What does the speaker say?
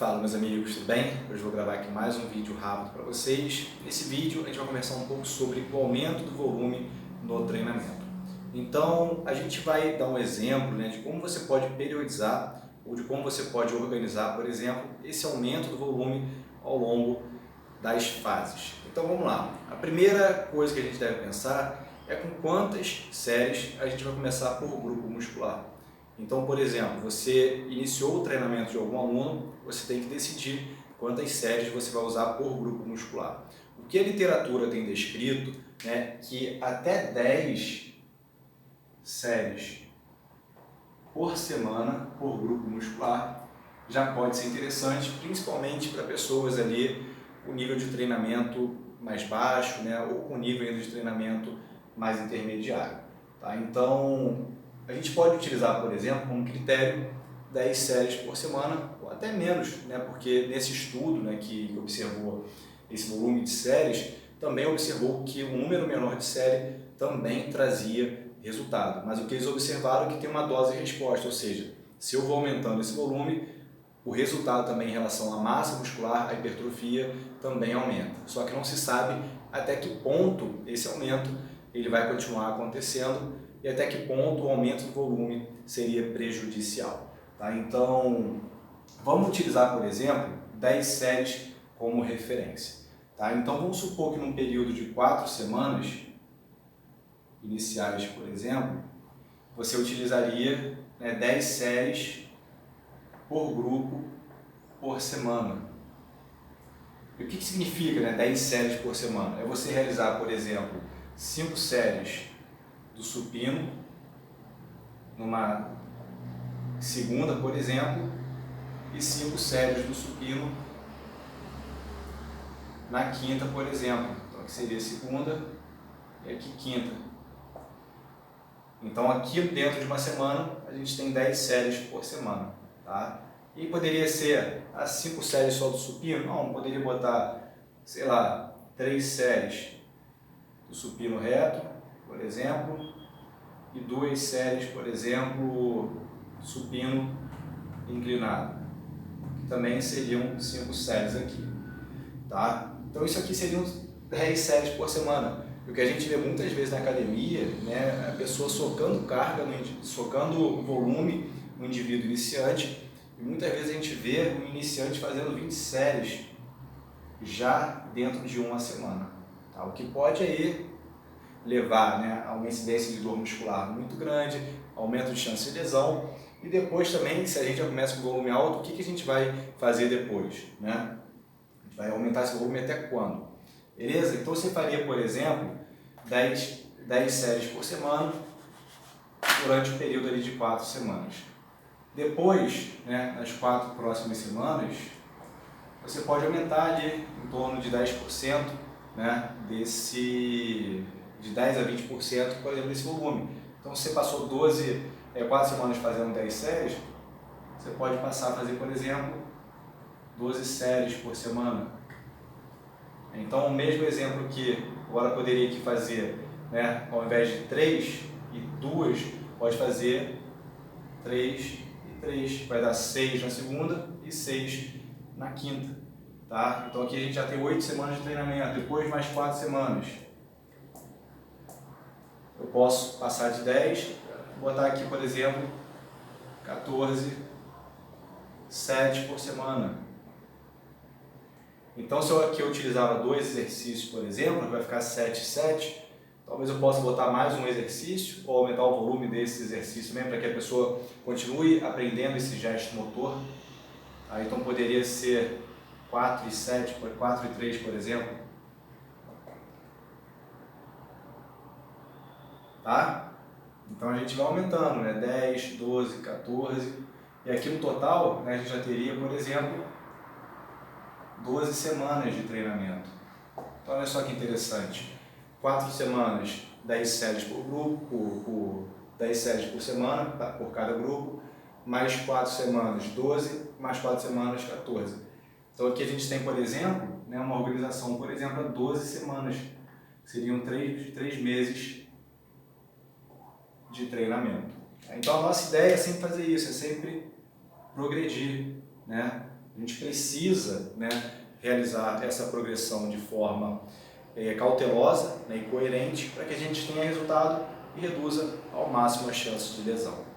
Fala meus amigos, tudo bem? Hoje eu vou gravar aqui mais um vídeo rápido para vocês. Nesse vídeo a gente vai conversar um pouco sobre o aumento do volume no treinamento. Então a gente vai dar um exemplo, de como você pode periodizar ou de como você pode organizar, por exemplo, esse aumento do volume ao longo das fases. Então vamos lá. A primeira coisa que a gente deve pensar é com quantas séries a gente vai começar por grupo muscular. Então, por exemplo, você iniciou o treinamento de algum aluno, você tem que decidir quantas séries você vai usar por grupo muscular. O que a literatura tem descrito é que até 10 séries por semana, por grupo muscular, já pode ser interessante, principalmente para pessoas ali com nível de treinamento mais baixo, ou com nível de treinamento mais intermediário. Tá? Então, a gente pode utilizar, por exemplo, como critério 10 séries por semana, ou até menos, porque nesse estudo que observou esse volume de séries, também observou que um número menor de série também trazia resultado. Mas o que eles observaram é que tem uma dose de resposta, ou seja, se eu vou aumentando esse volume, o resultado também em relação à massa muscular, à hipertrofia, também aumenta. Só que não se sabe até que ponto esse aumento ele vai continuar acontecendo e até que ponto o aumento do volume seria prejudicial. Tá? Então, vamos utilizar, por exemplo, 10 séries como referência. Tá? Então, vamos supor que num período de 4 semanas iniciais, por exemplo, você utilizaria 10 séries por grupo por semana. E o que significa 10 séries por semana? É você realizar, por exemplo, 5 séries do supino numa segunda, por exemplo, e 5 séries do supino na quinta, por exemplo. Então aqui seria segunda e aqui quinta. Então aqui dentro de uma semana a gente tem 10 séries por semana. Tá? E poderia ser as 5 séries só do supino? Não, poderia botar, sei lá, 3 séries do supino reto, por exemplo, e 2 séries, por exemplo, supino inclinado, que também seriam 5 séries aqui. Tá? Então isso aqui seriam 10 séries por semana. O que a gente vê muitas vezes na academia, a pessoa socando carga, socando volume no indivíduo iniciante, e muitas vezes a gente vê um iniciante fazendo 20 séries já dentro de uma semana. Tá? O que pode aí levar a uma incidência de dor muscular muito grande, aumento de chance de lesão, e depois também, se a gente já começa com volume alto, o que a gente vai fazer depois? A gente vai aumentar esse volume até quando? Beleza? Então você faria, por exemplo, 10 séries por semana durante um período ali de 4 semanas. Depois, nas 4 próximas semanas, você pode aumentar ali em torno de 10%, de 10 a 20%, por exemplo, desse volume. Então, se você passou 4 semanas fazendo 10 séries, você pode passar a fazer, por exemplo, 12 séries por semana. Então, o mesmo exemplo que agora poderia aqui fazer, ao invés de 3 e 2, pode fazer 3 e 3. Vai dar 6 na segunda e 6 na quinta. Tá? Então, aqui a gente já tem 8 semanas de treinamento, depois mais 4 semanas. Eu posso passar de 10, botar aqui, por exemplo, 14, 7 por semana. Então, se eu aqui utilizava 2 exercícios, por exemplo, vai ficar 7, 7, talvez eu possa botar mais um exercício ou aumentar o volume desse exercício mesmo, para que a pessoa continue aprendendo esse gesto motor. Então, poderia ser 4 e 7, 4 e 3, por exemplo. Tá? Então a gente vai aumentando, 10, 12, 14, e aqui no total a gente já teria, por exemplo, 12 semanas de treinamento. Então olha só que interessante, 4 semanas, 10 séries por grupo, 10 séries por semana, por cada grupo, mais 4 semanas, 12, mais 4 semanas, 14. Então aqui a gente tem, por exemplo, uma organização, por exemplo, a 12 semanas, seriam 3 meses de treinamento. Então a nossa ideia é sempre fazer isso, é sempre progredir, A gente precisa, né, realizar essa progressão de forma cautelosa, né, e coerente para que a gente tenha resultado e reduza ao máximo as chances de lesão.